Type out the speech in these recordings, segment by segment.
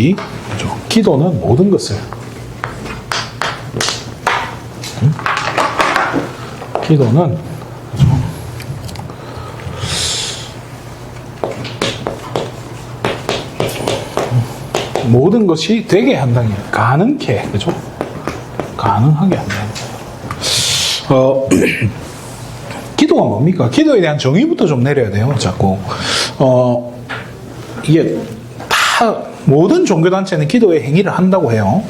것이, 그죠? 기도는 모든 것을, 기도는, 그죠? 모든 것이 되게 한다는 게 가능케, 그죠? 가능하게 한다는 거예요. 기도가 뭡니까? 기도에 대한 정의부터 좀 내려야 돼요, 자꾸. 이게 다, 모든 종교단체는 기도의 행위를 한다고 해요.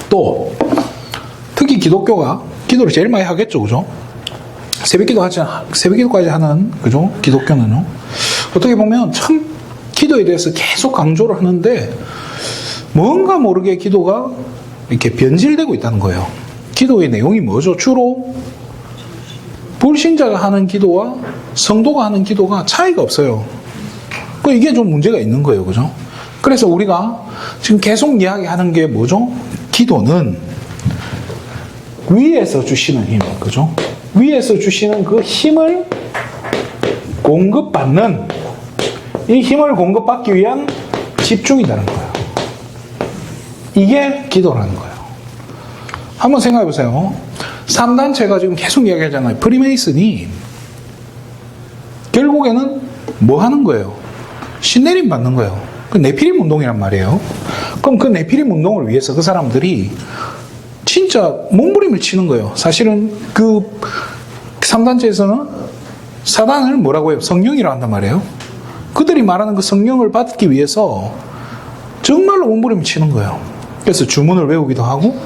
또, 특히 기독교가 기도를 제일 많이 하겠죠, 그죠? 새벽기도까지 하는, 그죠? 기독교는요. 어떻게 보면 참 기도에 대해서 계속 강조를 하는데, 뭔가 모르게 기도가 이렇게 변질되고 있다는 거예요. 기도의 내용이 뭐죠? 주로 불신자가 하는 기도와 성도가 하는 기도가 차이가 없어요. 이게 좀 문제가 있는 거예요. 그죠? 그래서 우리가 지금 계속 이야기하는 게 뭐죠? 기도는 위에서 주시는 힘, 그죠? 위에서 주시는 그 힘을 공급받는, 이 힘을 공급받기 위한 집중이라는 거예요. 이게 기도라는 거예요. 한번 생각해 보세요. 3단체가 지금 계속 이야기하잖아요. 프리메이슨이 결국에는 뭐 하는 거예요? 신내림 받는 거예요. 그 네피림 운동이란 말이에요. 그럼 그 네피림 운동을 위해서 그 사람들이 진짜 몸부림을 치는 거예요. 사실은 그 3단체에서는 사단을 뭐라고 해요? 성령이라고 한단 말이에요. 그들이 말하는 그 성령을 받기 위해서 정말로 몸부림을 치는 거예요. 그래서 주문을 외우기도 하고,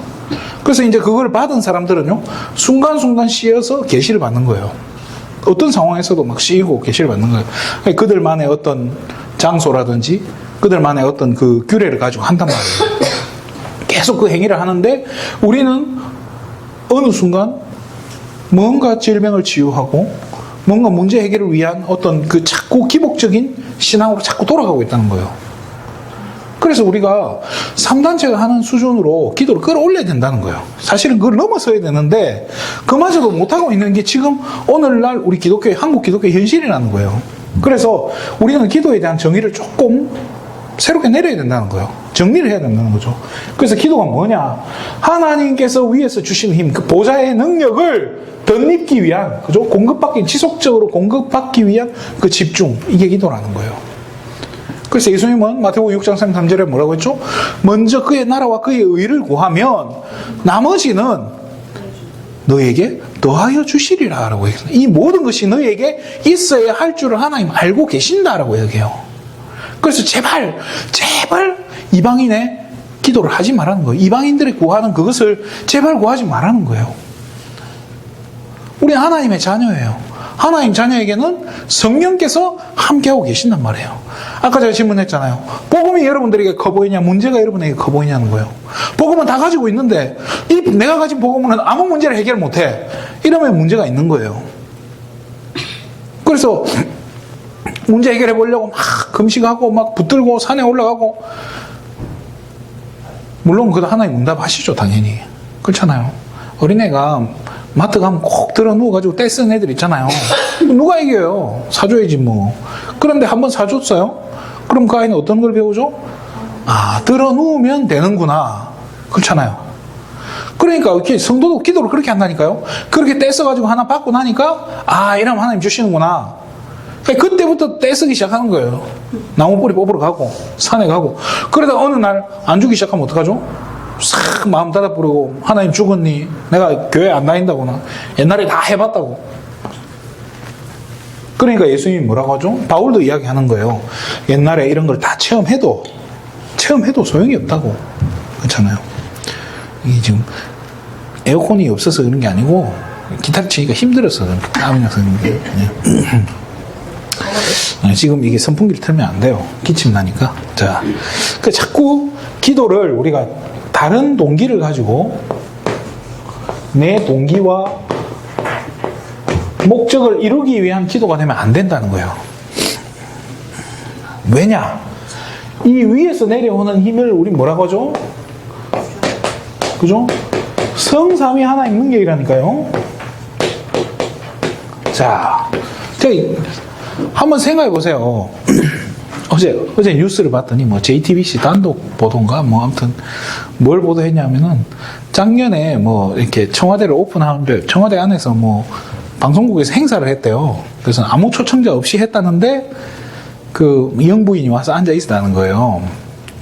그래서 이제 그걸 받은 사람들은요, 순간순간 씌어서 계시를 받는 거예요. 어떤 상황에서도 막 씌이고 계시를 받는 거예요. 그들만의 어떤 장소라든지, 그들만의 어떤 그 규례를 가지고 한단 말이에요. 계속 그 행위를 하는데, 우리는 어느 순간 뭔가 질병을 치유하고, 뭔가 문제 해결을 위한 어떤 그 자꾸 기복적인 신앙으로 자꾸 돌아가고 있다는 거예요. 그래서 우리가 3단체가 하는 수준으로 기도를 끌어올려야 된다는 거예요. 사실은 그걸 넘어서야 되는데 그마저도 못하고 있는 게 지금 오늘날 우리 기독교의, 한국 기독교의 현실이라는 거예요. 그래서 우리는 기도에 대한 정의를 조금 새롭게 내려야 된다는 거예요. 정리를 해야 된다는 거죠. 그래서 기도가 뭐냐? 하나님께서 위에서 주시는 힘, 그 보좌의 능력을 덧입기 위한, 그죠? 지속적으로 공급받기 위한 그 집중, 이게 기도라는 거예요. 그래서 예수님은 마태복음 6장 33절에 뭐라고 했죠? 먼저 그의 나라와 그의 의를 구하면 나머지는 너에게 더하여 주시리라 라고 얘기해요. 이 모든 것이 너에게 있어야 할 줄을 하나님 알고 계신다라고 얘기해요. 그래서 제발 이방인의 기도를 하지 말라는 거예요. 이방인들이 구하는 그것을 제발 구하지 말라는 거예요. 우리 하나님의 자녀예요. 하나님 자녀에게는 성령께서 함께하고 계신단 말이에요. 아까 제가 질문했잖아요. 복음이 여러분들에게 커 보이냐, 문제가 여러분에게 커 보이냐는 거예요. 복음은 다 가지고 있는데 내가 가진 복음은 아무 문제를 해결 못해. 이러면 문제가 있는 거예요. 그래서 문제 해결해 보려고 막 금식하고 막 붙들고 산에 올라가고, 물론 그것도 하나님 응답하시죠, 당연히. 그렇잖아요. 어린애가 마트 가면 꼭 들어 누워가지고 떼쓰는 애들 있잖아요. 누가 이겨요? 사줘야지 뭐. 그런데 한번 사줬어요? 그럼 그 아이는 어떤 걸 배우죠? 아, 들어 누우면 되는구나. 그렇잖아요. 그러니까 이렇게 성도도 기도를 그렇게 한다니까요. 그렇게 떼써가지고 하나 받고 나니까, 아, 이러면 하나님 주시는구나. 그때부터 떼쓰기 시작하는 거예요. 나무뿌리 뽑으러 가고 산에 가고. 그러다가 어느 날 안 주기 시작하면 어떡하죠? 싹 마음 닫아 부르고, 하나님 죽었니? 내가 교회 안 다닌다거나 옛날에 다 해봤다고. 그러니까 예수님이 뭐라고 하죠? 바울도 이야기하는 거예요. 옛날에 이런 걸 다 체험해도 소용이 없다고. 그렇잖아요. 이게 지금 에어컨이 없어서 그런 게 아니고 기타를 치기가 힘들어서 땀이 나서 그런 게. 지금 이게 선풍기를 틀면 안 돼요. 기침 나니까. 자, 그 자꾸 기도를 우리가 다른 동기를 가지고 내 동기와 목적을 이루기 위한 기도가 되면 안 된다는 거예요. 왜냐? 이 위에서 내려오는 힘을 우리 뭐라고 하죠? 그죠? 성삼위 하나님 능력이라니까요. 자, 한번 생각해 보세요. 어제 뉴스를 봤더니 뭐 JTBC 단독 보도인가 뭐 아무튼 뭘 보도했냐면은 작년에 뭐 이렇게 청와대를 오픈하는데 청와대 안에서 뭐 방송국에서 행사를 했대요. 그래서 아무 초청자 없이 했다는데 그 영부인이 와서 앉아 있었다는 거예요.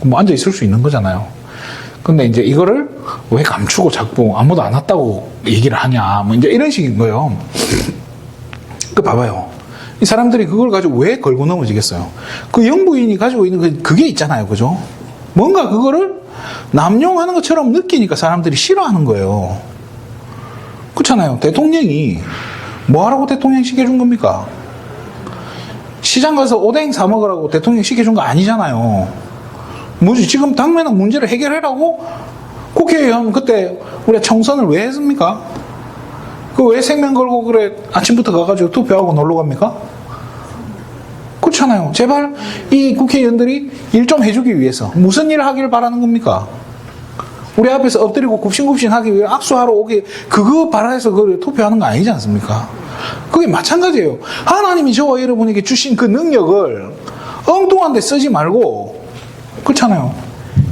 뭐 앉아 있을 수 있는 거잖아요. 근데 이제 이거를 왜 감추고 자꾸 아무도 안 왔다고 얘기를 하냐 뭐 이제 이런 식인 거예요. 그 봐봐요. 이 사람들이 그걸 가지고 왜 걸고 넘어지겠어요? 그 영부인이 가지고 있는 그게 있잖아요. 그죠? 뭔가 그거를 남용하는 것처럼 느끼니까 사람들이 싫어하는 거예요. 그렇잖아요. 대통령이 뭐하라고 대통령 시켜준 겁니까? 시장 가서 오뎅 사 먹으라고 대통령 시켜준 거 아니잖아요. 뭐지? 지금 당면한 문제를 해결하라고 국회의원 그때 우리가 총선을 왜 했습니까? 그 왜 생명 걸고 그래 아침부터 가가지고 투표하고 놀러 갑니까? 그렇잖아요. 제발 이 국회의원들이 일 좀 해주기 위해서 무슨 일을 하기를 바라는 겁니까? 우리 앞에서 엎드리고 굽신굽신 하기 위해 악수하러 오게 그거 바라해서 그 투표하는 거 아니지 않습니까? 그게 마찬가지예요. 하나님이 저와 여러분에게 주신 그 능력을 엉뚱한 데 쓰지 말고 그렇잖아요.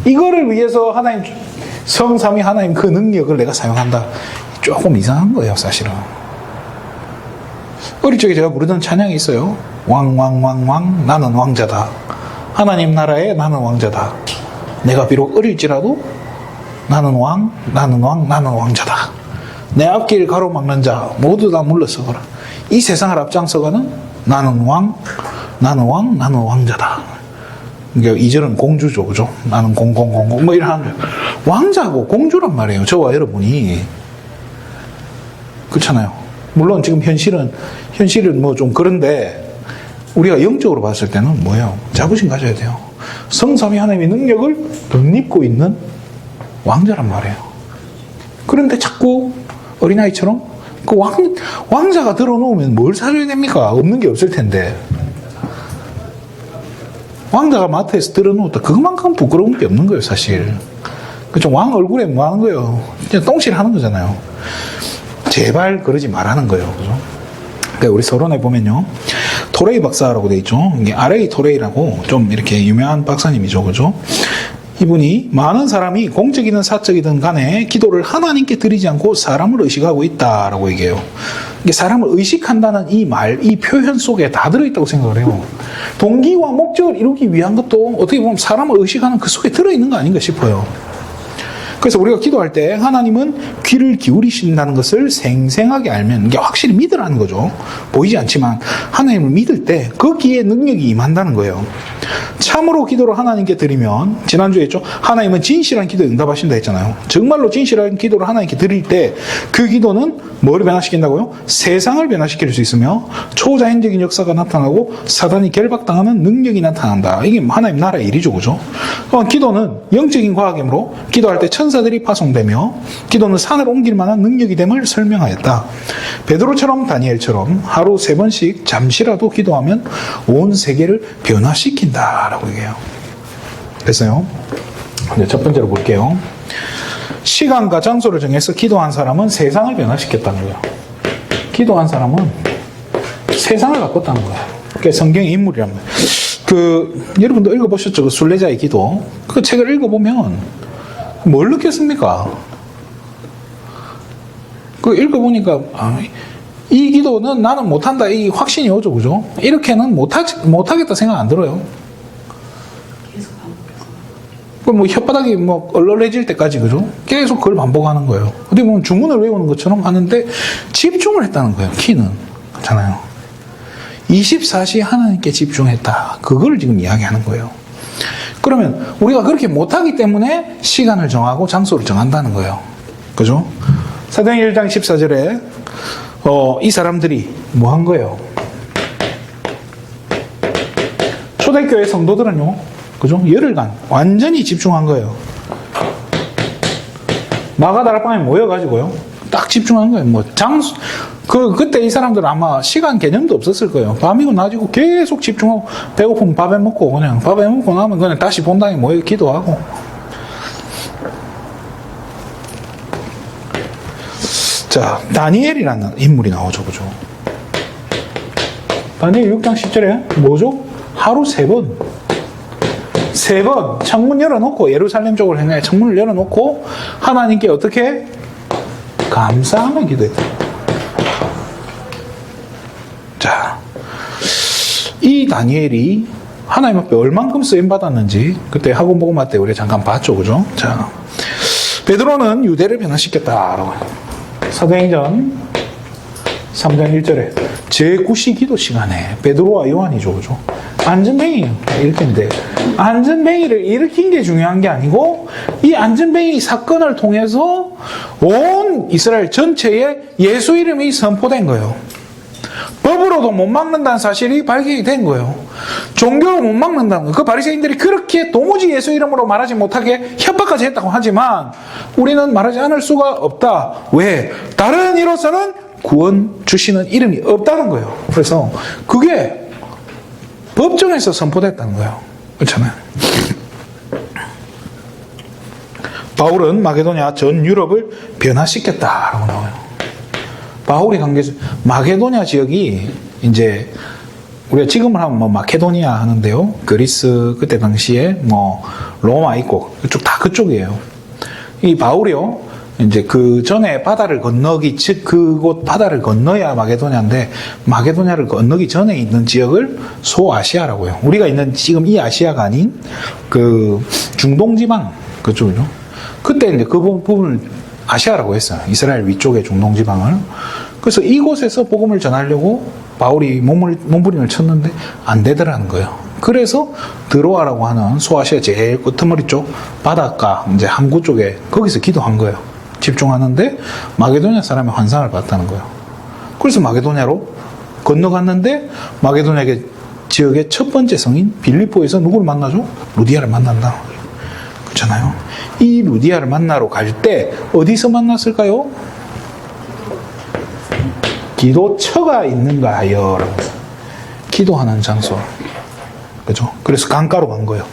이거를 위해서 하나님 성삼위 하나님 그 능력을 내가 사용한다. 조금 이상한 거예요, 사실은. 어릴 적에 제가 부르던 찬양이 있어요. 왕왕왕왕 나는 왕자다. 하나님 나라에 나는 왕자다. 내가 비록 어릴지라도 나는 왕, 나는 왕, 나는 왕자다. 내 앞길 가로막는 자 모두 다 물러서거라. 이 세상을 앞장서가는 나는 왕, 나는 왕, 나는 왕자다. 그러니까 2절은 공주죠, 그죠? 나는 공공공공 뭐 이런 왕자고 공주란 말이에요. 저와 여러분이. 그렇잖아요. 물론 지금 현실은 뭐 좀 그런데 우리가 영적으로 봤을 때는 뭐예요? 자부심 가져야 돼요. 성삼위 하나님의 능력을 덧입고 있는 왕자란 말이에요. 그런데 자꾸 어린아이처럼 그 왕자가 들어놓으면 뭘 사줘야 됩니까? 없는 게 없을 텐데. 왕자가 마트에서 들어놓았다. 그것만큼 부끄러운 게 없는 거예요, 사실. 그죠? 왕 얼굴에 뭐 하는 거예요? 그냥 똥실 하는 거잖아요. 제발 그러지 말라는 거예요. 그죠? 그러니까 우리 서론에 보면요. 토레이 박사라고 돼 있죠. 이게 아레이 토레이라고 좀 이렇게 유명한 박사님이죠. 그죠? 이분이 많은 사람이 공적이든 사적이든 간에 기도를 하나님께 드리지 않고 사람을 의식하고 있다라고 얘기해요. 이게 사람을 의식한다는 이 말, 이 표현 속에 다 들어있다고 생각을 해요. 동기와 목적을 이루기 위한 것도 어떻게 보면 사람을 의식하는 그 속에 들어있는 거 아닌가 싶어요. 그래서 우리가 기도할 때 하나님은 귀를 기울이신다는 것을 생생하게 알면 이게 확실히 믿으라는 거죠. 보이지 않지만 하나님을 믿을 때 거기에 능력이 임한다는 거예요. 참으로 기도를 하나님께 드리면 지난주에 했죠. 하나님은 진실한 기도에 응답하신다 했잖아요. 정말로 진실한 기도를 하나님께 드릴 때 그 기도는 뭐를 변화시킨다고요? 세상을 변화시킬 수 있으며 초자연적인 역사가 나타나고 사단이 결박당하는 능력이 나타난다. 이게 하나님 나라의 일이죠. 그죠? 기도는 영적인 과학이므로 기도할 때 천사들이 파송되며 기도는 산을 옮길 만한 능력이 됨을 설명하였다. 베드로처럼 다니엘처럼 하루 3번씩 잠시라도 기도하면 온 세계를 변화시킨다 라고 얘기해요. 됐어요? 이제 첫 번째로 볼게요. 시간과 장소를 정해서 기도한 사람은 세상을 변화시켰다는 거예요. 기도한 사람은 세상을 바꿨다는 거예요. 그게 성경의 인물이란 말이에요. 여러분도 읽어보셨죠? 그 순례자의 기도. 그 책을 읽어보면 뭘 느꼈습니까? 그 읽어보니까 이 기도는 나는 못한다 이 확신이 오죠. 그죠? 이렇게는 못하겠다 생각 안 들어요. 뭐 혓바닥이 뭐 얼얼해질 때까지 그죠? 계속 그걸 반복하는 거예요. 어떻게 보면 주문을 외우는 것처럼 하는데 집중을 했다는 거예요. 키는 그렇잖아요. 24시 하나님께 집중했다. 그걸 지금 이야기하는 거예요. 그러면 우리가 그렇게 못하기 때문에 시간을 정하고 장소를 정한다는 거예요. 그죠? 사도행전 1장 14절에 이 사람들이 뭐 한 거예요? 초대교회 성도들은요. 그죠? 열흘간 완전히 집중한 거예요. 마가다락방에 모여가지고요. 딱 집중한 거예요. 뭐 장수 그때 이 사람들은 아마 시간 개념도 없었을 거예요. 밤이고 낮이고 계속 집중하고 배고프면 밥에 먹고 그냥 밥에 먹고 나면 그냥 다시 본당에 모여 기도하고. 자, 다니엘이라는 인물이 나오죠. 그죠? 다니엘 6장 10절에 뭐죠? 하루 3번 3번 창문 열어놓고 예루살렘 쪽으로 향해 창문을 열어놓고 하나님께 어떻게 감사하며 기도했다. 자, 이 다니엘이 하나님 앞에 얼만큼 쓰임 받았는지 그때 학원 복음화 때 우리 잠깐 봤죠, 그죠? 자, 베드로는 유대를 변화시켰다라고. 사도행전 3장 1절에 제9시 기도 시간에 베드로와 요한이죠, 그죠? 안전뱅이 일으켰는데 안전뱅이를 일으킨 게 중요한 게 아니고 이 안전뱅이 사건을 통해서 온 이스라엘 전체에 예수 이름이 선포된 거예요. 법으로도 못 막는다는 사실이 발견이 된 거예요. 종교로 못 막는다는 거예요. 그 바리새인들이 그렇게 도무지 예수 이름으로 말하지 못하게 협박까지 했다고 하지만 우리는 말하지 않을 수가 없다. 왜? 다른 이로서는 구원 주시는 이름이 없다는 거예요. 그래서 그게 법정에서 선포됐다는 거예요. 그렇잖아요. 바울은 마게도냐 전 유럽을 변화시켰다라고 나와요. 바울이 관계에서 마게도냐 지역이 이제 우리가 지금을 하면 뭐 마케도니아 하는데요. 그리스 그때 당시에 뭐 로마 있고 그쪽 다 그쪽이에요. 이 바울이요. 이제 그 전에 바다를 건너기 즉 그곳 바다를 건너야 마게도냐인데 마게도냐를 건너기 전에 있는 지역을 소아시아라고요. 우리가 있는 지금 이 아시아가 아닌 그 중동 지방 그쪽이죠. 그때 이제 그 부분을 아시아라고 했어요. 이스라엘 위쪽의 중동 지방을. 그래서 이곳에서 복음을 전하려고 바울이 몸부림을 쳤는데 안 되더라는 거예요. 그래서 드로아라고 하는 소아시아 제일 끄트머리 쪽 바닷가 이제 항구 쪽에 거기서 기도한 거예요. 집중하는데 마게도냐 사람의 환상을 봤다는 거예요. 그래서 마게도냐로 건너갔는데 마게도냐 지역의 첫 번째 성인 빌립보에서 누구를 만나죠? 루디아를 만난다. 그렇잖아요. 이 루디아를 만나러 갈 때 어디서 만났을까요? 기도처가 있는가 하여 기도하는 장소. 그죠? 그래서 강가로 간 거예요.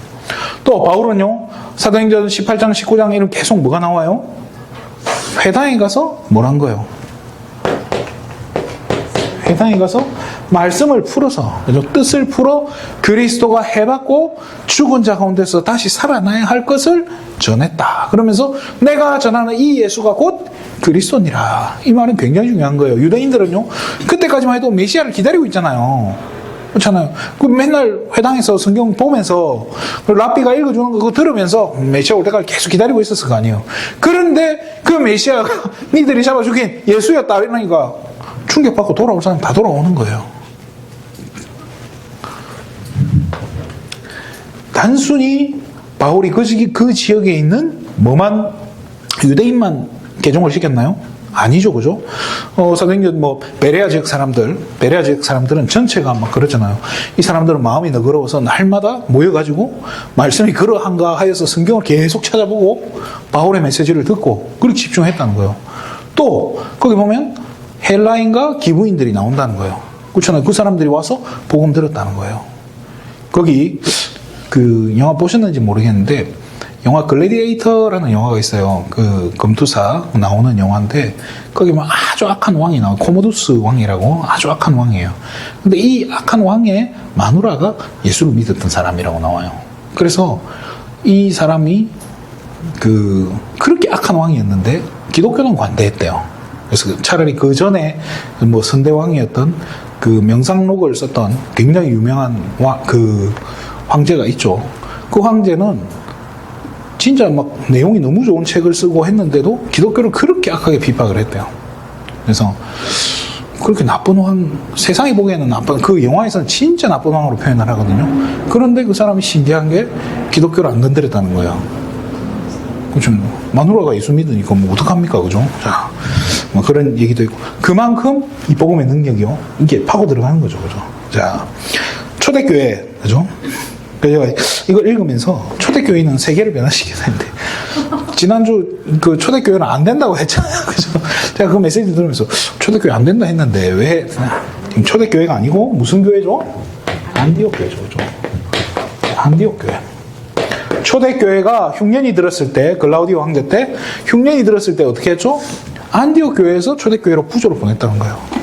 또 바울은요. 사도행전 18장 19장 이런 계속 뭐가 나와요? 회당에 가서 뭘 한 거예요? 회당에 가서 말씀을 풀어서 그죠? 뜻을 풀어 그리스도가 해받고 죽은 자 가운데서 다시 살아나야 할 것을 전했다. 그러면서 내가 전하는 이 예수가 곧 그리스도니라. 이 말은 굉장히 중요한 거예요. 유대인들은요. 그때까지만 해도 메시아를 기다리고 있잖아요. 그렇잖아요. 그 맨날 회당에서 성경 보면서 랍비가 읽어주는 거 그거 들으면서 메시아 올 때까지 계속 기다리고 있었을 거 아니에요. 그런데 그 메시아가 니들이 잡아 죽인 예수였다 이러니까 충격받고 돌아올 사람 다 돌아오는 거예요. 단순히 바울이 그 지역에 있는 뭐만 유대인만 개종을 시켰나요? 아니죠, 그죠? 사도행전 베레아 지역 사람들은 전체가 막 그러잖아요. 이 사람들은 마음이 너그러워서 날마다 모여가지고 말씀이 그러한가 하여서 성경을 계속 찾아보고 바울의 메시지를 듣고 그렇게 집중했다는 거예요. 또 거기 보면 헬라인과 기브인들이 나온다는 거예요. 그렇잖아요. 그 사람들이 와서 복음 들었다는 거예요. 거기 그 영화 보셨는지 모르겠는데 영화 글래디에이터라는 영화가 있어요. 그 검투사 나오는 영화인데 거기 막 아주 악한 왕이 나와요. 코모두스 왕이라고 아주 악한 왕이에요. 근데 이 악한 왕의 마누라가 예수를 믿었던 사람이라고 나와요. 그래서 이 사람이 그렇게 악한 왕이었는데 기독교는 관대했대요. 그래서 차라리 그 전에 뭐 선대왕이었던 그 명상록을 썼던 굉장히 유명한 그 황제가 있죠. 그 황제는 진짜 막 내용이 너무 좋은 책을 쓰고 했는데도 기독교를 그렇게 악하게 비판을 했대요. 그래서 그렇게 나쁜 왕, 세상이 보기에는 나쁜, 그 영화에서는 진짜 나쁜 왕으로 표현을 하거든요. 그런데 그 사람이 신기한 게 기독교를 안 건드렸다는 거예요. 그렇죠. 마누라가 예수 믿으니까 뭐 어떡합니까, 그죠? 자, 뭐 그런 얘기도 있고. 그만큼 이 복음의 능력이요. 이게 파고 들어가는 거죠, 그죠? 자, 초대교회, 그죠? 그래서 제가 이걸 읽으면서 초대교회는 세계를 변화시켜야 되는데 지난주 그 초대교회는 안 된다고 했잖아요. 그죠? 제가 그 메시지 들으면서 초대교회 안 된다 했는데 왜 지금 초대교회가 아니고 무슨 교회죠? 안디옥 교회죠. 그죠? 안디옥 교회. 초대교회가 흉년이 들었을 때 글라우디오 황제 때 흉년이 들었을 때 어떻게 했죠? 안디옥 교회에서 초대교회로 부조로 보냈다는 거예요.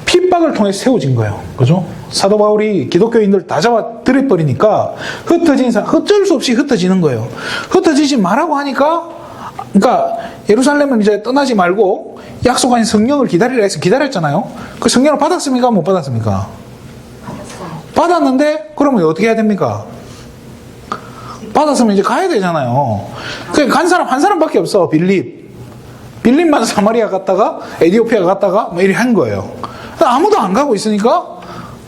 핍박을 통해 세워진 거예요. 그죠? 사도 바울이 기독교인들 다 잡아 들여버리니까 흩어진 사람, 어쩔 수 없이 흩어지는 거예요. 흩어지지 말라고 하니까, 그러니까 예루살렘을 이제 떠나지 말고 약속한 성령을 기다리라 해서 기다렸잖아요. 그 성령을 받았습니까? 못 받았습니까? 받았는데, 그러면 어떻게 해야 됩니까? 받았으면 이제 가야 되잖아요. 간 사람 한 사람밖에 없어. 빌립만 사마리아 갔다가 에디오피아 갔다가 뭐 이렇게 한 거예요. 아무도 안 가고 있으니까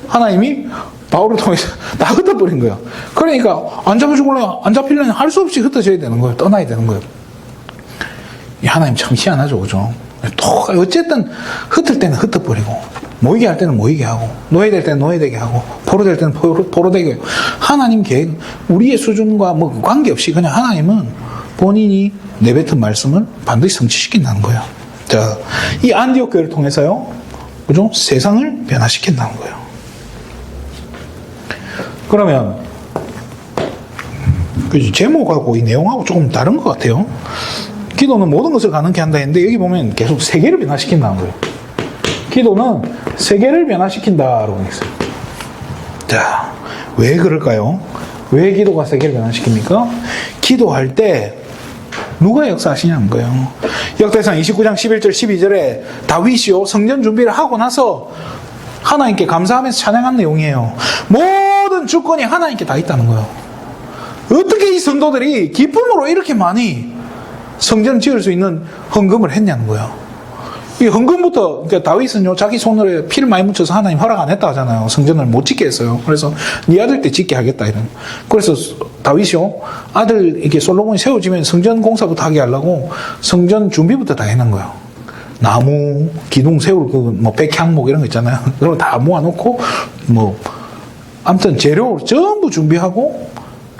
하나님이 바울을 통해서 다 흩어버린 거예요. 그러니까 안 잡아주려면 안 잡히려면 할 수 없이 흩어져야 되는 거예요. 떠나야 되는 거예요. 하나님 참 희한하죠, 그죠? 또 어쨌든 흩을 때는 흩어버리고 모이게 할 때는 모이게 하고 노예될 때는 노예되게 하고 포로될 때는 포로되게 하고 하나님 계획, 우리의 수준과 뭐 관계없이 그냥 하나님은 본인이 내뱉은 말씀을 반드시 성취시킨다는 거예요. 자, 이 안디옥 교회를 통해서요, 그죠? 세상을 변화시킨다는 거예요. 그러면 그 제목하고 이 내용하고 조금 다른 것 같아요. 기도는 모든 것을 가능케 한다 했는데 여기 보면 계속 세계를 변화시킨다는 거예요. 기도는 세계를 변화시킨다라고 했어요. 자, 왜 그럴까요? 왜 기도가 세계를 변화시킵니까? 기도할 때 누가 역사하시냐는 거예요. 역대상 29장 11절 12절에 다윗이요 성전 준비를 하고 나서 하나님께 감사하면서 찬양한 내용이에요. 모든 주권이 하나님께 다 있다는 거예요. 어떻게 이 성도들이 기쁨으로 이렇게 많이 성전 지을 수 있는 헌금을 했냐는 거예요. 이 헌금부터, 그러니까 다윗은요, 자기 손으로 피를 많이 묻혀서 하나님 허락 안 했다 하잖아요. 성전을 못 짓게 했어요. 그래서 네 아들 때 짓게 하겠다, 이런. 그래서 다윗이요, 아들, 이렇게 솔로몬이 세워지면 성전 공사부터 하게 하려고 성전 준비부터 다 해놓은 거예요. 나무, 기둥 세울 뭐 백향목 이런 거 있잖아요. 그런 거 다 모아놓고, 뭐, 아무튼 재료 전부 준비하고,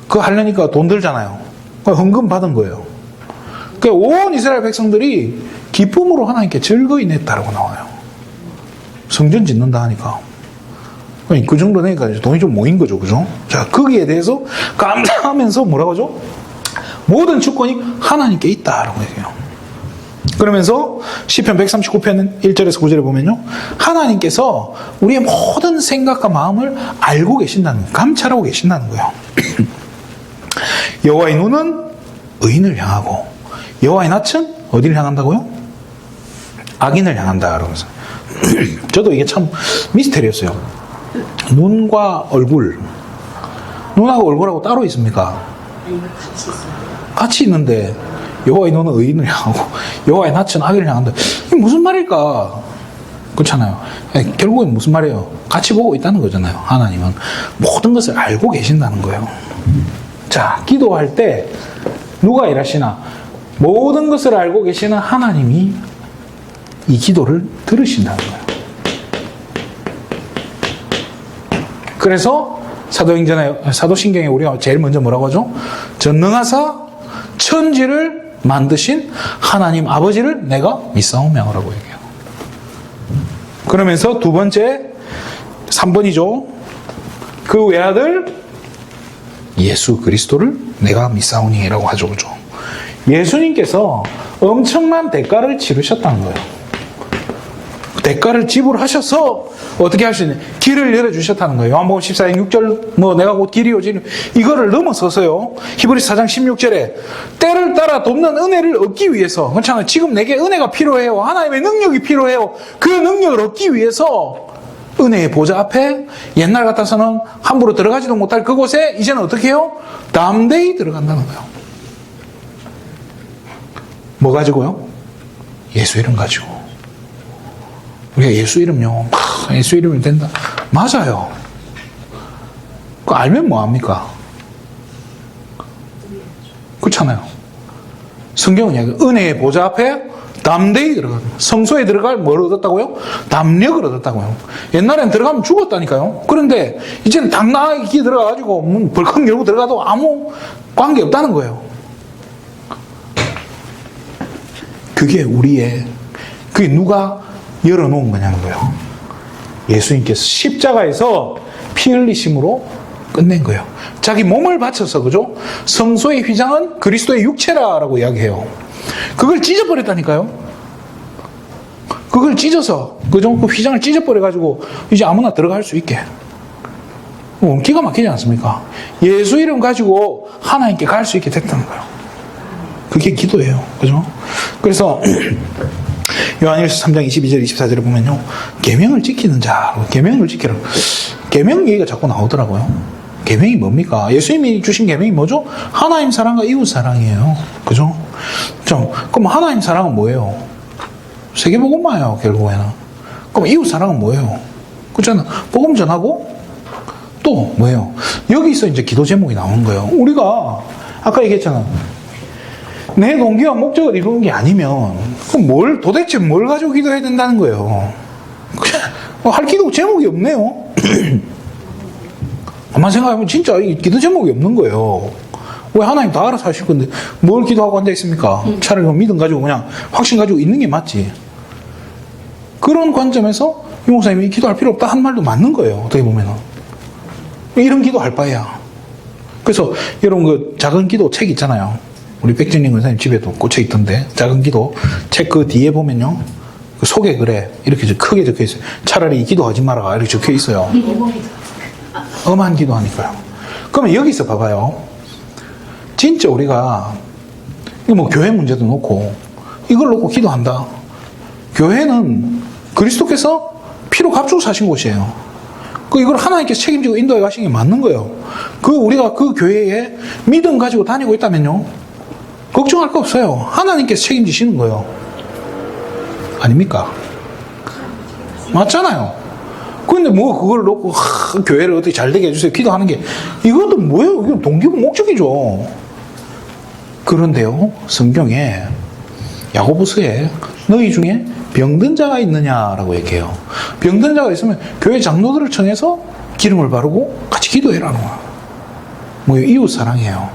그거 하려니까 돈 들잖아요. 헌금 받은 거예요. 그러니까 온 이스라엘 백성들이 기쁨으로 하나님께 즐거이 냈다라고 나와요. 성전 짓는다 하니까. 그 정도 되니까 돈이 좀 모인 거죠, 그죠? 자, 거기에 대해서 감사하면서 뭐라고 하죠? 모든 주권이 하나님께 있다라고 얘기해요. 그러면서 시편 139편 1절에서 9절에 보면요, 하나님께서 우리의 모든 생각과 마음을 알고 계신다는 거예요. 감찰하고 계신다는 거예요. 여호와의 눈은 의인을 향하고 여호와의 낯은 어디를 향한다고요? 악인을 향한다. 그러면서 저도 이게 참 미스테리였어요. 눈과 얼굴, 눈하고 얼굴하고 따로 있습니까? 같이 있는데 여호와의 눈은 의인을 향하고 여호와의 낯은 악인을 향한다. 이게 무슨 말일까? 그렇잖아요. 결국엔 무슨 말이에요? 같이 보고 있다는 거잖아요. 하나님은 모든 것을 알고 계신다는 거예요. 자, 기도할 때 누가 일하시나? 모든 것을 알고 계시는 하나님이 이 기도를 들으신다는 거예요. 그래서 사도신경에 우리가 제일 먼저 뭐라고 하죠? 전능하사 천지를 만드신 하나님 아버지를 내가 믿사오며라고 얘기해요. 그러면서 두 번째 3번이죠. 그 외아들 예수 그리스도를 내가 믿사오니라고 하죠. 그죠? 예수님께서 엄청난 대가를 치르셨다는 거예요. 대가를 지불하셔서 어떻게 할 수 있는 길을 열어주셨다는 거예요. 요한복음 14장 6절 내가 곧 길이 오지 이거를 넘어서서요. 히브리서 4장 16절에 때를 따라 돕는 은혜를 얻기 위해서, 그렇잖아요. 지금 내게 은혜가 필요해요. 하나님의 능력이 필요해요. 그 능력을 얻기 위해서 은혜의 보좌 앞에 옛날 같아서는 함부로 들어가지도 못할 그곳에 이제는 어떻게 해요? 담대히 들어간다는 거예요. 뭐 가지고요? 예수 이름 가지고. 우리가 예수 이름요, 예수 이름이 된다. 맞아요. 그거 알면 뭐합니까? 그렇잖아요. 성경은 은혜의 보좌 앞에 담대히 들어가요. 성소에 들어갈 뭘 얻었다고요? 담력을 얻었다고요. 옛날엔 들어가면 죽었다니까요. 그런데 이제는 당당하게 들어가가지고 문 벌컥 열고 들어가도 아무 관계 없다는 거예요. 그게 누가 열어놓은 거냐는 거예요. 예수님께서 십자가에서 피 흘리심으로 끝낸 거예요. 자기 몸을 바쳐서, 그죠? 성소의 휘장은 그리스도의 육체라고 이야기해요. 그걸 찢어버렸다니까요. 그걸 찢어서, 그죠? 그 휘장을 찢어버려가지고 이제 아무나 들어갈 수 있게. 기가 막히지 않습니까? 예수 이름 가지고 하나님께 갈 수 있게 됐다는 거예요. 그게 기도예요. 그죠? 그래서 요한일서 3장 22절 24절에 보면요. 계명을 지키는 자, 계명을 지키라. 계명 얘기가 자꾸 나오더라고요. 계명이 뭡니까? 예수님이 주신 계명이 뭐죠? 하나님 사랑과 이웃 사랑이에요. 그죠? 그럼 하나님 사랑은 뭐예요? 세계복음화예요, 결국에는. 그럼 이웃 사랑은 뭐예요? 그렇잖아. 복음 전하고 또 뭐예요? 여기서 이제 기도 제목이 나오는 거예요. 우리가 아까 얘기했잖아. 내 동기와 목적을 이루는 게 아니면 그럼 도대체 뭘 가지고 기도해야 된다는 거예요. 할 기도 제목이 없네요. 가만 생각해보면 진짜 이 기도 제목이 없는 거예요. 왜 하나님 다 알아서 하실 건데 뭘 기도하고 앉아 있습니까? 차라리 믿음 가지고 그냥 확신 가지고 있는 게 맞지. 그런 관점에서 이 목사님이 기도할 필요 없다 한 말도 맞는 거예요. 어떻게 보면은 이런 기도 할 바에야. 그래서 여러분 그 작은 기도 책 있잖아요. 우리 백진림 권사님 집에도 꽂혀 있던데 작은 기도 책 그 뒤에 보면요 그 소개 글에 이렇게 크게 적혀 있어요. 차라리 기도하지 마라 이렇게 적혀 있어요. 엄한 기도하니까요. 그러면 여기서 봐봐요. 진짜 우리가 뭐 교회 문제도 놓고 이걸 놓고 기도한다. 교회는 그리스도께서 피로 값주고 사신 곳이에요. 이걸 하나님께서 책임지고 인도해 가신 게 맞는 거예요. 우리가 그 교회에 믿음 가지고 다니고 있다면요. 걱정할 거 없어요. 하나님께서 책임지시는 거예요. 아닙니까? 맞잖아요. 근데 뭐 그걸 놓고 교회를 어떻게 잘 되게 해주세요. 기도하는 게 이것도 뭐예요? 이건 동기부 목적이죠. 그런데요. 성경에 야고보서에 너희 중에 병든 자가 있느냐라고 얘기해요. 병든 자가 있으면 교회 장로들을 청해서 기름을 바르고 같이 기도해라는 거야. 뭐예요? 이웃 사랑이에요.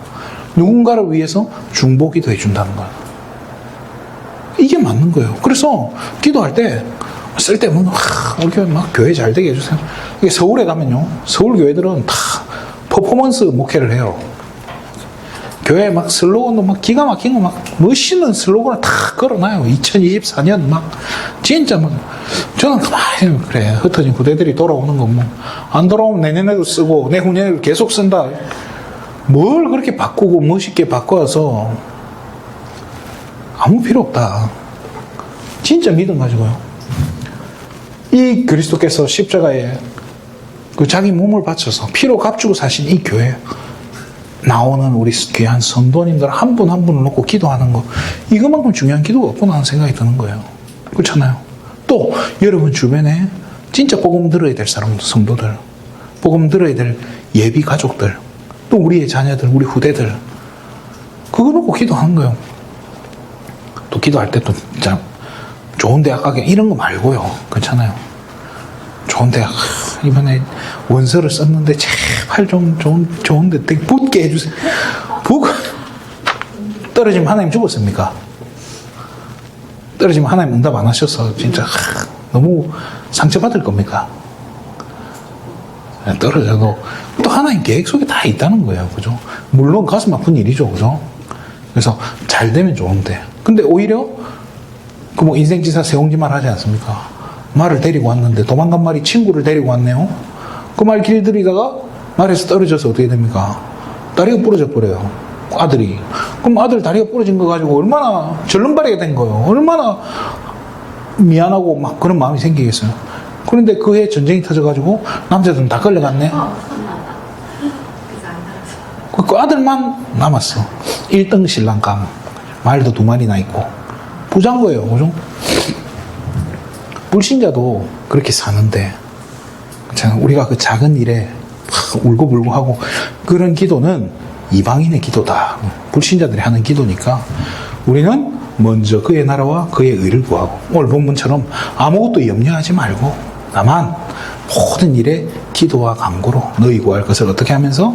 누군가를 위해서 중보 기도해 준다는 거야. 이게 맞는 거예요. 그래서 기도할 때 쓸데없는 우리 막 교회 잘 되게 해주세요. 서울에 가면요. 서울 교회들은 다 퍼포먼스 목회를 해요. 교회 막 슬로건도 막 기가 막힌 거 막 멋있는 슬로건을 다 걸어놔요. 2024년 막 진짜 막 저는 가만히 그래 흩어진 부대들이 돌아오는 거 뭐 안 돌아오면 내년에도 쓰고 내후년에도 계속 쓴다. 뭘 그렇게 바꾸고 멋있게 바꿔서 아무 필요 없다. 진짜 믿음 가지고요. 이 그리스도께서 십자가에 그 자기 몸을 바쳐서 피로 값주고 사신 이 교회 나오는 우리 귀한 성도님들 한 분 한 분을 놓고 기도하는 거 이것만큼 중요한 기도가 없구나 하는 생각이 드는 거예요. 그렇잖아요. 또 여러분 주변에 진짜 복음 들어야 될 사람들, 성도들, 복음 들어야 될 예비 가족들, 또 우리의 자녀들, 우리 후대들 그거 놓고 기도하는 거예요. 또 기도할 때 또 진짜 좋은 대학 가게 이런 거 말고요. 그렇잖아요. 좋은 대학 이번에 원서를 썼는데 제발 좀 좋은 데 붙게 해주세요. 떨어지면 하나님 죽었습니까? 떨어지면 하나님 응답 안 하셔서 진짜 너무 상처받을 겁니까? 떨어져도 또 하나님 계획 속에 다 있다는 거예요. 그죠? 물론 가슴 아픈 일이죠. 그죠? 그래서 잘 되면 좋은데 근데 오히려 그 뭐 인생지사 세옹지말 하지 않습니까? 말을 데리고 왔는데 도망간 말이 친구를 데리고 왔네요. 그 말 길들이다가 말에서 떨어져서 어떻게 됩니까? 다리가 부러져 버려요. 아들이. 그럼 아들 다리가 부러진 거 가지고 얼마나 절름발이가 된 거예요. 얼마나 미안하고 막 그런 마음이 생기겠어요. 그런데 그 해 전쟁이 터져가지고 남자들은 다 끌려갔네. 그 아들만 남았어. 1등 신랑감. 말도 2마리나 있고. 부자인 거예요. 그죠? 불신자도 그렇게 사는데 우리가 그 작은 일에 울고불고 하고 그런 기도는 이방인의 기도다. 불신자들이 하는 기도니까 우리는 먼저 그의 나라와 그의 의를 구하고 오늘 본문처럼 아무것도 염려하지 말고 다만 모든 일에 기도와 간구로 너희 구할 것을 어떻게 하면서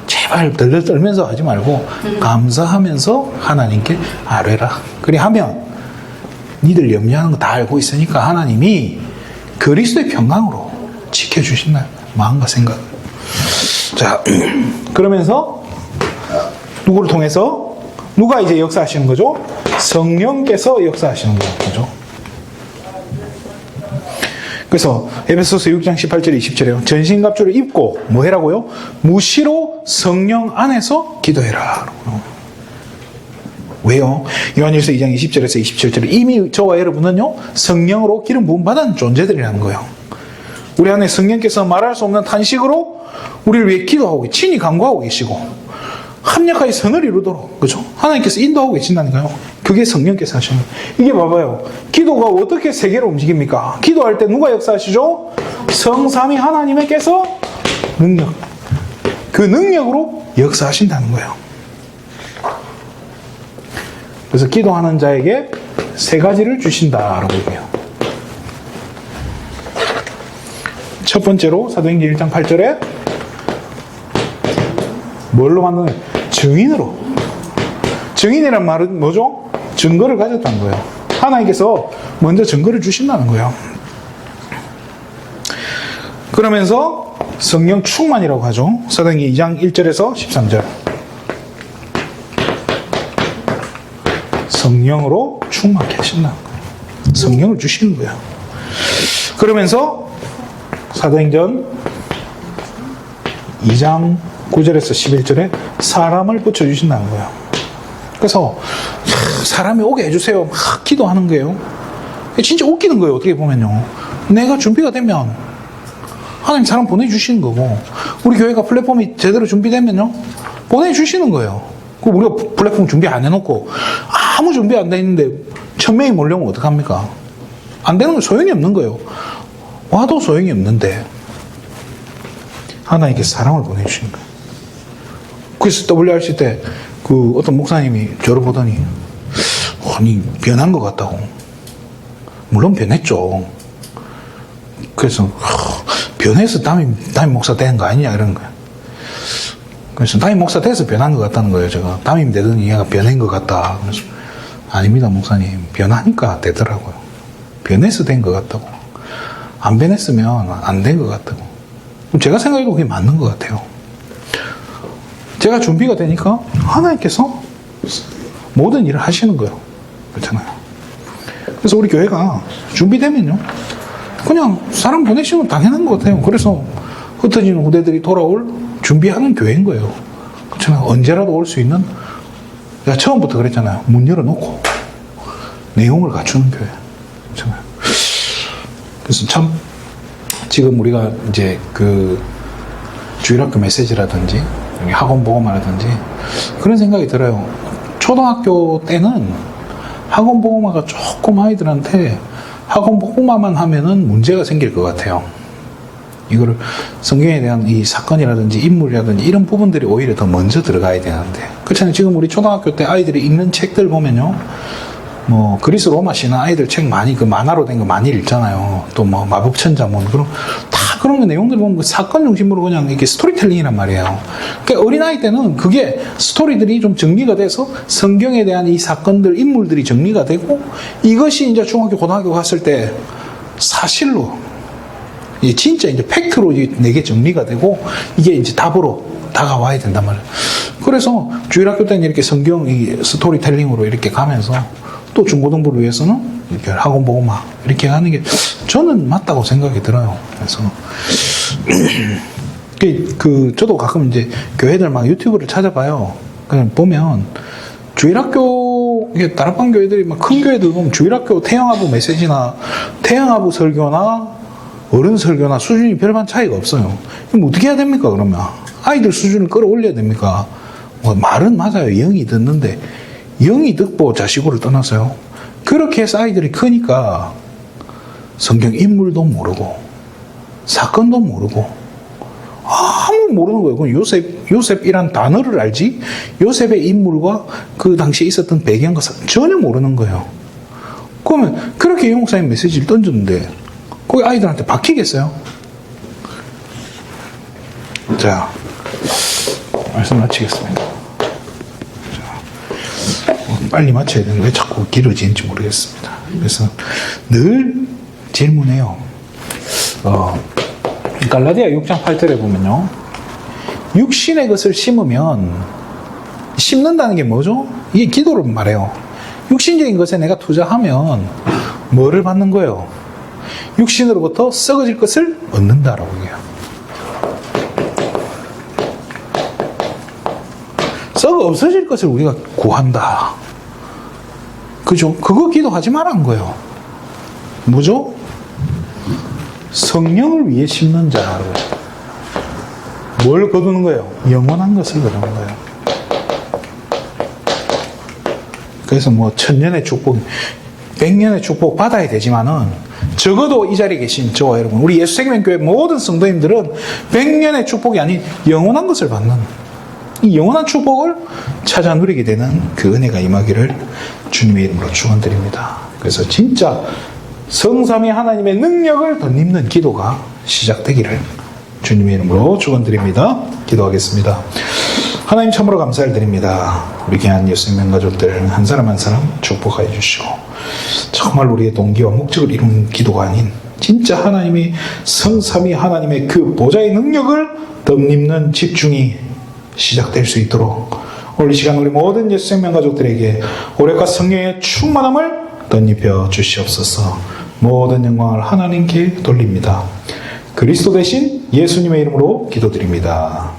제발 덜덜 떨면서 하지 말고 감사하면서 하나님께 아뢰라. 그리 하면 니들 염려하는 거 다 알고 있으니까 하나님이 그리스도의 평강으로 지켜주신다. 마음과 생각. 자, 그러면서 누구를 통해서 누가 이제 역사하시는 거죠? 성령께서 역사하시는 거죠. 그래서 에베소서 6장 18절 20절에요. 전신갑주를 입고 뭐 해라고요? 무시로 성령 안에서 기도해라. 왜요? 요한일서 2장 20절에서 27절에 이미 저와 여러분은요 성령으로 기름 부음 받은 존재들이라는 거예요. 우리 안에 성령께서 말할 수 없는 탄식으로 우리를 위해 기도하고 친히 간구하고 계시고 합력하여 선을 이루도록, 그죠? 하나님께서 인도하고 계신다니까요. 그게 성령께서 하시는 거예요. 이게 봐봐요. 기도가 어떻게 세계로 움직입니까? 기도할 때 누가 역사하시죠? 성삼위 하나님께서 능력. 그 능력으로 역사하신다는 거예요. 그래서 기도하는 자에게 세 가지를 주신다라고 얘기해요. 첫 번째로 사도행전 1장 8절에 뭘로 만드는? 증인으로. 증인이란 말은 뭐죠? 증거를 가졌다는 거예요. 하나님께서 먼저 증거를 주신다는 거예요. 그러면서 성령 충만이라고 하죠. 사도행전 2장 1절에서 13절. 성령으로 충만케 하신다는 거예요. 성령을 주시는 거예요. 그러면서 사도행전 2장 9절에서 11절에 사람을 붙여주신다는 거예요. 그래서 사람이 오게 해주세요. 막 기도하는 거예요. 진짜 웃기는 거예요. 어떻게 보면요. 내가 준비가 되면 하나님 사람 보내주시는 거고, 우리 교회가 플랫폼이 제대로 준비되면요 보내주시는 거예요. 우리가 플랫폼 준비 안 해놓고 아무 준비 안 돼 있는데 1000명이 몰려오면 어떡합니까? 안 되는 건 소용이 없는 거예요. 와도 소용이 없는데 하나님께서 사람을 보내주신 거예요. 그래서 WRC 때 그 어떤 목사님이 저를 보더니 아니 변한 것 같다고. 물론 변했죠. 그래서 변해서 담임 목사 된 거 아니냐 이런 거예요. 그래서 담임 목사 돼서 변한 것 같다는 거예요. 제가 담임 되더니 얘가 변한 것 같다. 그래서 아닙니다 목사님, 변하니까 되더라고요. 변해서 된 것 같다고. 안 변했으면 안 된 것 같다고. 제가 생각해도 그게 맞는 것 같아요. 제가 준비가 되니까 하나님께서 모든 일을 하시는 거예요. 그렇잖아요. 그래서 우리 교회가 준비되면요 그냥 사람 보내시면 당연한 것 같아요. 그래서 흩어지는 후대들이 돌아올 준비하는 교회인 거예요. 그렇잖아요. 언제라도 올 수 있는, 내가 처음부터 그랬잖아요. 문 열어놓고 내용을 갖추는 교회. 그렇잖아요. 그래서 참 지금 우리가 이제 그 주일학교 메시지라든지 학원 보고마라든지 그런 생각이 들어요. 초등학교 때는 학원 보고마가 조금 아이들한테 학원 보고마만 하면은 문제가 생길 것 같아요. 이거를 성경에 대한 이 사건이라든지 인물이라든지 이런 부분들이 오히려 더 먼저 들어가야 되는데, 그렇잖아요. 지금 우리 초등학교 때 아이들이 읽는 책들 보면요, 뭐 그리스 로마 신화 아이들 책 많이 그 만화로 된 거 많이 읽잖아요. 또 뭐 마법천자문 그런 다 그런 거 내용들 보면 그 사건 중심으로 그냥 이렇게 스토리텔링이란 말이에요. 그러니까 어린 아이 때는 그게 스토리들이 좀 정리가 돼서 성경에 대한 이 사건들 인물들이 정리가 되고, 이것이 이제 중학교 고등학교 갔을 때 사실로 진짜 이제 팩트로 내게 정리가 되고 이게 이제 답으로 다가와야 된단 말이에요. 그래서 주일학교 때는 이렇게 성경 이 스토리텔링으로 이렇게 가면서 또 중고등부를 위해서는 이렇게 학원 보고 막 이렇게 하는 게 저는 맞다고 생각이 들어요. 그래서 저도 가끔 이제 교회들 막 유튜브를 찾아봐요. 그냥 보면 주일학교 다락방 교회들이 막 큰 교회들 보면 주일학교 태영하부 메시지나 태영하부 설교나 어른 설교나 수준이 별반 차이가 없어요. 그럼 어떻게 해야 됩니까? 그러면 아이들 수준을 끌어올려야 됩니까? 뭐 말은 맞아요. 영이 듣는데 영이 듣고 자식으로 떠나서요. 그렇게 해서 아이들이 크니까 성경 인물도 모르고 사건도 모르고 아무 모르는 거예요. 그럼 요셉이란 단어를 알지 요셉의 인물과 그 당시에 있었던 배경과 전혀 모르는 거예요. 그러면 그렇게 영목사님 메시지를 던졌는데 거기 아이들한테 박히겠어요? 자, 말씀 마치겠습니다. 빨리 맞춰야 되는데 왜 자꾸 길어지는지 모르겠습니다. 그래서 늘 질문해요. 갈라디아 6장 8절에 보면요, 육신의 것을 심는다는 게 뭐죠? 이게 기도를 말해요. 육신적인 것에 내가 투자하면 뭐를 받는 거예요? 육신으로부터 썩어질 것을 얻는다라고 해요. 썩어 없어질 것을 우리가 구한다. 그죠? 그거 기도하지 말라는 거예요. 뭐죠? 성령을 위해 심는 자라고. 뭘 거두는 거예요? 영원한 것을 거두는 거예요. 그래서 뭐 천년의 축복, 백년의 축복 받아야 되지만은 적어도 이 자리에 계신 저와 여러분, 우리 예수생명교회 모든 성도님들은 백년의 축복이 아닌 영원한 것을 받는 이 영원한 축복을 찾아 누리게 되는 그 은혜가 임하기를 주님의 이름으로 축원드립니다. 그래서 진짜 성삼위 하나님의 능력을 덧입는 기도가 시작되기를 주님의 이름으로 축원드립니다. 기도하겠습니다. 하나님 참으로 감사를 드립니다. 우리 귀한 예수님 가족들 한 사람 한 사람 축복하여 주시고 정말 우리의 동기와 목적을 이루는 기도가 아닌 진짜 하나님의 성삼위 하나님의 그 보좌의 능력을 덧입는 집중이 시작될 수 있도록 오늘 이 시간 우리 모든 예수생명 가족들에게 오래과 성령의 충만함을 덧입혀 주시옵소서. 모든 영광을 하나님께 돌립니다. 그리스도 대신 예수님의 이름으로 기도드립니다.